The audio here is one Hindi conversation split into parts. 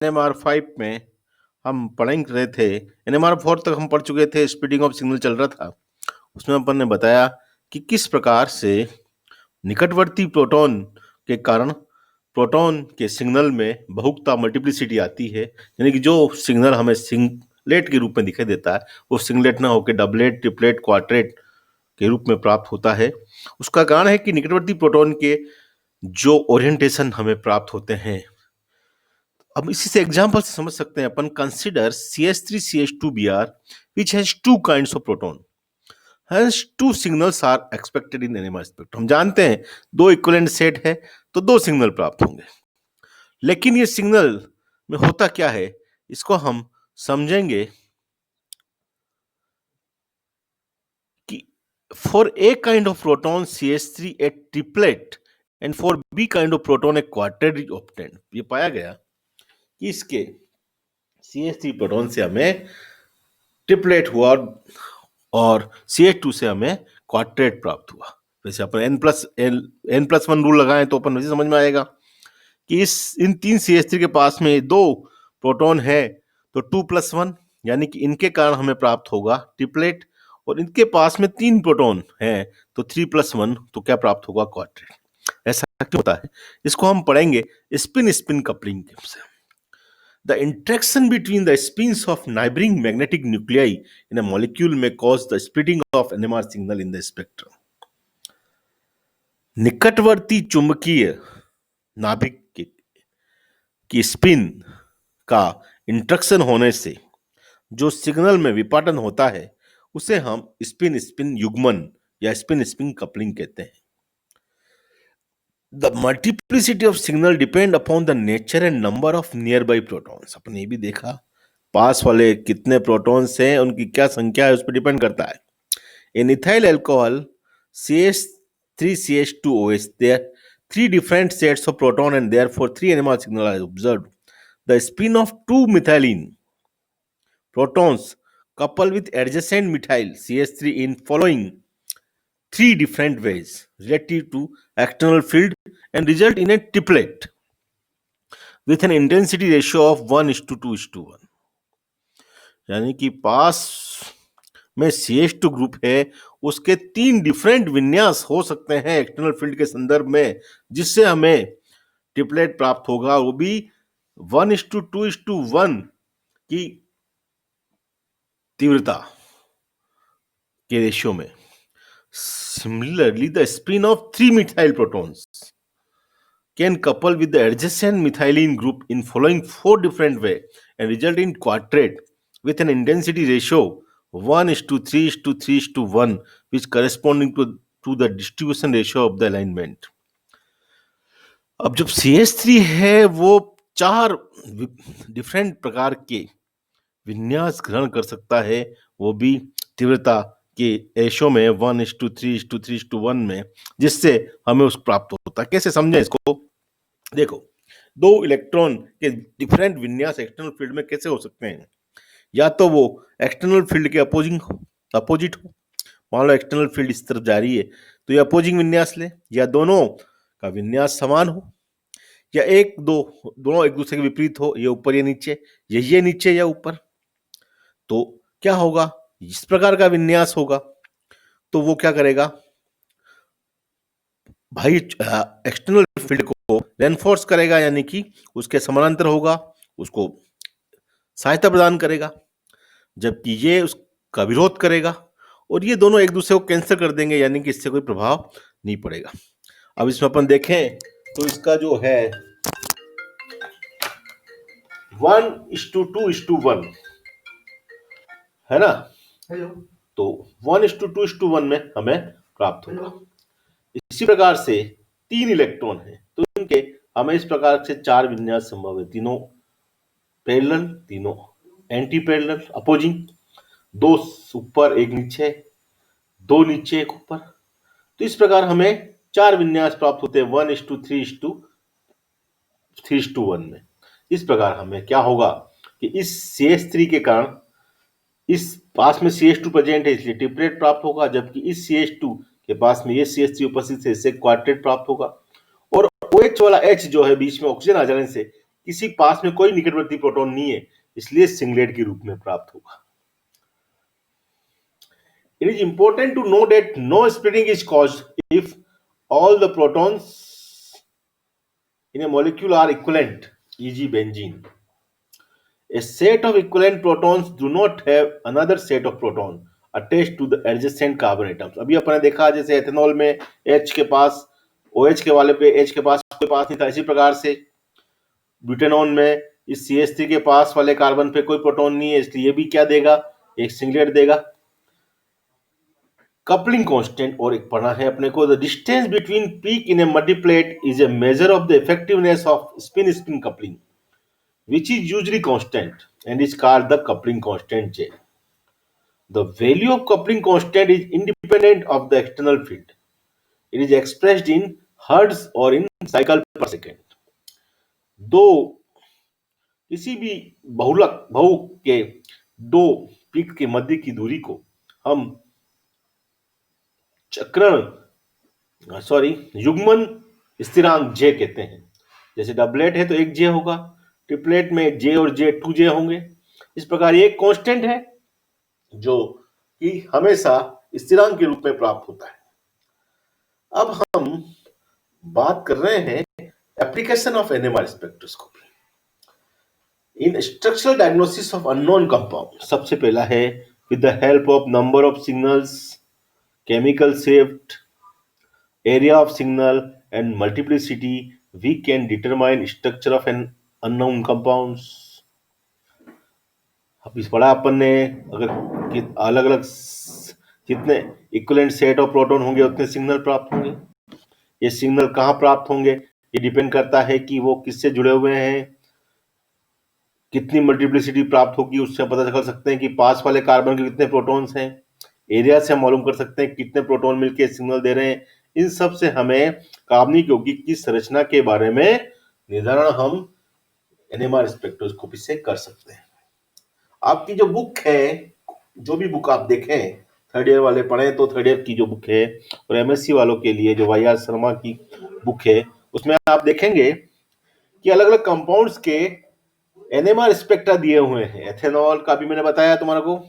एनएमआर 5 में हम पढ़ रहे थे। एनएमआर 4 तक हम पढ़ चुके थे, स्पीडिंग ऑफ सिग्नल चल रहा था। उसमें अपन ने बताया कि किस प्रकार से निकटवर्ती प्रोटॉन के कारण प्रोटॉन के सिग्नल में बहुकता मल्टीप्लिसिटी आती है, यानी कि जो सिग्नल हमें सिंगलेट के रूप में दिखाई देता है वो सिंगलेट ना होकर डबलेट, ट्रिपलेट, क्वाड्रेट के रूप में प्राप्त होता है। उसका कारण है कि निकटवर्ती प्रोटॉन के जो ओरिएंटेशन हमें प्राप्त होते हैं। अब इसी से एग्जांपल से समझ सकते हैं अपन। Consider CH3CH2Br which has two kinds of proton, hence two signals are expected in NMR spectrum। हम जानते हैं दो इक्विवेलेंट सेट है तो दो सिग्नल प्राप्त होंगे, लेकिन ये सिग्नल में होता क्या है इसको हम समझेंगे कि for a kind of proton CH3 A triplet and for be kind of proton A quartet is obtained. ये पाया गया कि इसके CH3 प्रोटॉन से हमें ट्रिपलेट हुआ और CH2 से हमें क्वार्टेट प्राप्त हुआ। वैसे अपन n+1 रूल लगाएं तो अपन वैसे समझ में आएगा कि इन तीन CH3 के पास में दो प्रोटॉन है तो 2+1, यानी कि इनके कारण हमें प्राप्त होगा ट्रिपलेट, और इनके पास में तीन प्रोटॉन है तो 3+1, तो क्या प्राप्त होगा? क्वार्टेट। ऐसा क्यों होता है इसको हम पढ़ेंगे स्पिन स्पिन कपलिंग से। The interaction between the spins of neighboring magnetic nuclei in a molecule may cause the splitting of NMR signal in the spectrum। निकटवर्ती चुंबकीय नाभिक की स्पिन का इंटरेक्शन होने से जो सिग्नल में विपाटन होता है उसे हम स्पिन स्पिन युग्मन या स्पिन स्पिन कपलिंग कहते हैं। The multiplicity of signal depend upon the nature and number of nearby protons। अपन ये भी देखा पास वाले कितने प्रोटॉन्स हैं उनकी क्या संख्या है उस पर डिपेंड करता है। In ethyl alcohol CH3CH2OH there are three different sets of proton and therefore three NMR signal are observed। The spin of two methylene protons couple with adjacent methyl CH3 in following three different ways relative to external field and result in a triplet with an intensity ratio of 1:2:1। यानी कि पास में CH2 ग्रुप है उसके तीन डिफरेंट विन्यास हो सकते हैं एक्सटर्नल फील्ड के संदर्भ में, जिससे हमें ट्रिपलेट प्राप्त होगा, वो भी 1:2:1 की तीव्रता के रेशियो में। Similarly, the spin of 3-methyl protons can couple with the adjacent methylene group in following four different way and result in quadrate with an intensity ratio 1:3:3:1, which corresponding to the distribution ratio of the alignment। अब जब CH3 है वो चार डिफरेंट प्रकार के विन्यास ग्रहण कर सकता है, वो भी तीव्रता के रेशो में 1:3:3:1 में, जिससे हमें उस प्राप्त होता है। कैसे समझें इसको? देखो, दो इलेक्ट्रॉन के डिफरेंट विन्यास एक्सटर्नल फील्ड में कैसे हो सकते हैं? या तो वो एक्सटर्नल फील्ड के अपोजिट हो। मान लो एक्सटर्नल फील्ड इस तरफ जा रही है तो ये अपोजिंग विन्यास ले, या दोनों का विन्यास समान हो, या दोनों एक दूसरे के विपरीत हो, ये ऊपर या नीचे, ये नीचे या ऊपर। तो क्या होगा? इस प्रकार का विन्यास होगा तो वो क्या करेगा भाई? एक्सटर्नल फील्ड को रेनफोर्स करेगा, यानी कि उसके समानांतर होगा, उसको सहायता प्रदान करेगा, जबकि ये उसका विरोध करेगा, और ये दोनों एक दूसरे को कैंसिल कर देंगे, यानी कि इससे कोई प्रभाव नहीं पड़ेगा। अब इसमें अपन देखें तो इसका जो है 1:2:1 है ना, तो 1:2:1 में हमें प्राप्त होगा। इसी प्रकार से तीन इलेक्ट्रॉन है तो इनके हमें इस प्रकार से चार विन्यास संभव है, तीनों पैरेलल, तीनों एंटी पैरेलल, अपोजिंग, दो ऊपर एक नीचे, दो नीचे एक ऊपर। तो इस प्रकार हमें चार विन्यास प्राप्त होते हैं 1:3:3:1 में। इस प्रकार हमें क्या होगा कि इस CH3 के कारण इस पास में CH2 प्रेजेंट है इसलिए ट्रिपलेट प्राप्त होगा, जबकि इस CH2 के पास में ये CH3 उपस्थित है इससे क्वार्टेट प्राप्त होगा। और OH वाला H जो है बीच में ऑक्सीजन आ जाने से किसी पास में कोई निकटवर्ती प्रोटॉन नहीं है, इसलिए सिंगलेट के रूप में प्राप्त होगा। It is important to know that no splitting is caused if all the protons in a molecule are equivalent, e.g. benzene. A set of equivalent protons do not have another set of proton attached to the adjacent carbon atoms. अभी अपन ने देखा जैसे एथेनॉल में H के पास OH के वाले पे H के पास कोई पास नहीं था, इसी प्रकार से ब्यूटेनॉन में इस CH3 के पास वाले कार्बन पे कोई प्रोटॉन नहीं है, इसलिए ये भी क्या देगा, एक सिंगलेट देगा। कपलिंग कांस्टेंट और एक पढ़ा है अपने को, the distance between peak in a multiplet is a measure of the effectiveness of spin spin coupling which is usually constant and is called the coupling constant J. The value of coupling constant is independent of the external field. It is expressed in hertz or in cycle per second. दो किसी भी बहुलक बहु के दो पीक के मध्य की दूरी को हम युग्मन स्थिरांक J कहते हैं। जैसे डबलेट है तो एक J होगा, ट्रिपलेट में J और J 2J होंगे। इस प्रकार ये एक कांस्टेंट है जो कि हमेशा स्थिरांक के रूप में प्राप्त होता है। अब हम बात कर रहे हैं application of NMR spectroscopy in structural diagnosis of unknown compound. सबसे पहला है with the help of number of signals, chemical shift, area of signal and multiplicity, we can determine structure of an unknown compounds. अब इस पढ़ा अपन ने, अगर अलग अलग जितने इक्विवेलेंट सेट ऑफ प्रोटॉन होंगे उतने सिग्नल प्राप्त होंगे। ये सिग्नल कहाँ प्राप्त होंगे, ये डिपेंड करता है कि वो किससे जुड़े हुए हैं, कितनी मल्टीप्लिसिटी प्राप्त होगी, उससे पता कर सकते हैं कि पास वाले कार्बन के कितने प्रोटॉन्स हैं। एरिया से हम मालूम कर सकते हैं कितने प्रोटॉन मिलके सिग्नल दे रहे हैं। इन सब से हमें कार्बनिक यौगिक की संरचना के बारे में निर्धारण हम एनएमआर स्पेक्ट्रोस्कोपी से कर सकते हैं। आपकी जो बुक है, जो भी बुक आप देखें, थर्ड ईयर वाले पढ़े तो थर्ड ईयर की जो बुक है, और एमएससी वालों के लिए जो वाई आर शर्मा की बुक है, उसमें आप देखेंगे कि अलग अलग कंपाउंड्स के एनएमआर स्पेक्ट्रा दिए हुए हैं। एथेनॉल का भी मैंने बताया तुम्हारे को,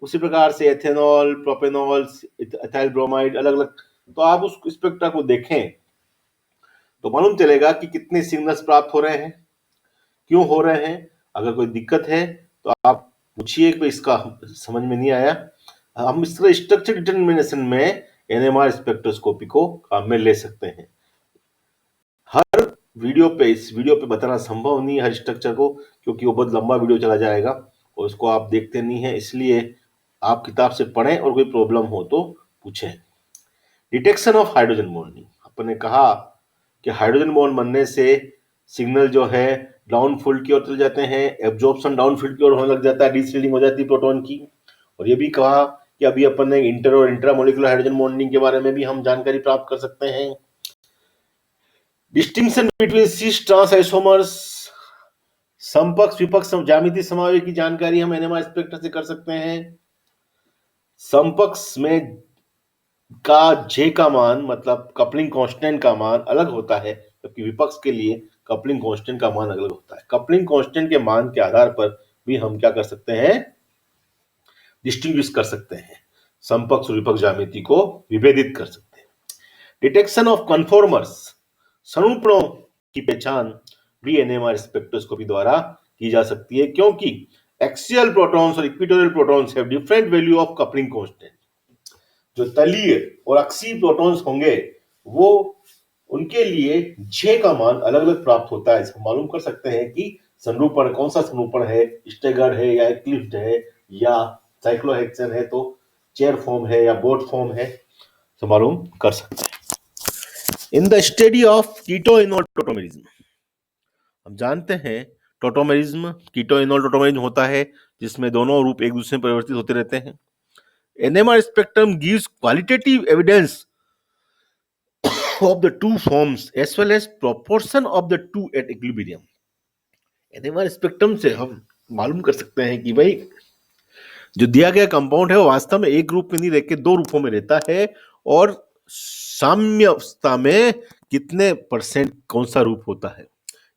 उसी प्रकार से एथेनॉल, प्रोपेनॉल, इथाइल ब्रोमाइड, अलग अलग। तो आप उस स्पेक्ट्रा को देखें तो मालूम चलेगा कि कितने सिग्नल्स प्राप्त हो रहे हैं, क्यों हो रहे हैं। अगर कोई दिक्कत है तो आप पूछिए कि इसका समझ में नहीं आया। हम इस तरह स्ट्रक्चर डिटरमिनेशन में एनएमआर स्पेक्ट्रोस्कोपी को काम में ले सकते हैं। हर वीडियो पे बताना संभव नहीं है हर स्ट्रक्चर को, क्योंकि वो बहुत लंबा वीडियो चला जाएगा और उसको आप देखते नहीं है, इसलिए आप किताब से पढ़ें और कोई प्रॉब्लम हो तो पूछें। डिटेक्शन ऑफ हाइड्रोजन बॉन्डिंग, अपन ने कहा कि हाइड्रोजन बॉन्ड बनने से सिग्नल जो है डाउनफील्ड की ओर चले जाते हैं, एब्जॉर्प्शन डाउनफील्ड की ओर होने लग जाता है, डीस्टिलिंग हो जाती है प्रोटॉन की। और ये भी कहा कि अभी अपन ने इंटर और इंट्रामोलिकुलर हाइड्रोजन बॉन्डिंग के बारे में भी हम जानकारी प्राप्त कर सकते हैं। Distinction between cis trans isomers, समपक्ष विपक्ष ज्यामिति समावेश की जानकारी हम एनएमआर स्पेक्ट्रा से कर सकते हैं। समपक्ष में का J का मान मतलब कपलिंग कांस्टेंट का मान अलग होता है, जबकि विपक्ष के लिए कपलिंग कांस्टेंट का मान अलग होता है। कपलिंग कांस्टेंट के मान के आधार पर भी हम क्या कर सकते हैं, डिस्टिंग्विश कर सकते हैं, समपक्ष और विपक्ष ज्यामिति को विभेदित कर सकते हैं। डिटेक्शन ऑफ कन्फॉर्मर्स, सरूपणों की पहचान भी एनएमआर स्पेक्ट्रोस्कोपी द्वारा की जा सकती है, क्योंकि एक्सियल प्रोटॉन्स और equatorial protons have different value of coupling constant. जो तलीय और अक्षीय प्रोटॉन्स होंगे वो उनके लिए J का मान अलग अलग प्राप्त होता है। इसको मालूम कर सकते हैं कि संरूपण कौन सा संरूपण है, स्टेगर्ड है या एक्लिप्स्ड है या साइक्लोहेक्सेन है, तो चेयर फॉर्म है या बोट फॉर्म है, तो मालूम कर सकते हैं। In the study of keto enol tautomerism, हम जानते हैं टोटोमेरिज्म, कीटोइनोल टोटोमेरिज्म होता है जिसमें दोनों रूप एक दूसरे में परिवर्तित होते रहते हैं। NMR spectrum gives qualitative evidence of the two forms as well as proportion of the two at equilibrium. NMR spectrum से हम मालूम कर सकते हैं कि भाई जो दिया गया कंपाउंड है वो वास्तव में एक रूप में नहीं रहकर दो रूपों में रहता है, और साम्यावस्था में कितने % कौन सा रूप होता है।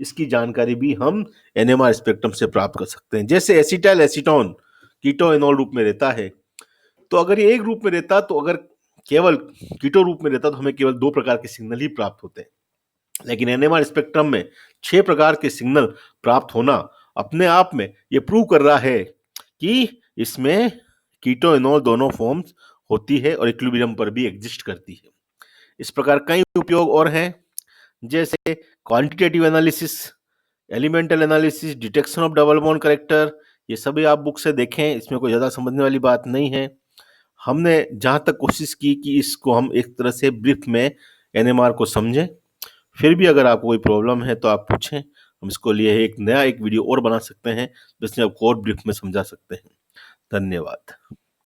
इसकी जानकारी भी हम एनएमआर स्पेक्ट्रम से प्राप्त कर सकते हैं। जैसे एसिटाइल एसीटोन कीटो एनोल रूप में रहता है, तो अगर ये एक रूप में रहता, तो अगर केवल कीटो रूप में रहता तो हमें केवल 2 प्रकार के सिग्नल ही प्राप्त होते हैं। लेकिन एनएमआर स्पेक्ट्रम में 6 प्रकार के सिग्नल प्राप्त होना अपने आप में ये प्रूव कर रहा है कि इसमें कीटो एनोल दोनों फॉर्म्स होती है और इक्विलिब्रियम पर भी एग्जिस्ट करती है। इस प्रकार कई उपयोग और हैं, जैसे quantitative analysis, elemental analysis, detection of double bond character, ये सभी आप बुक से देखें, इसमें कोई ज़्यादा समझने वाली बात नहीं है। हमने जहाँ तक कोशिश की कि इसको हम एक तरह से ब्रीफ में एनएमआर को समझें। फिर भी अगर आपको कोई प्रॉब्लम है तो आप पूछें, हम इसको लिए एक नया वीडियो और बना सकते हैं जिसमें आपको और ब्रीफ में समझा सकते हैं। धन्यवाद।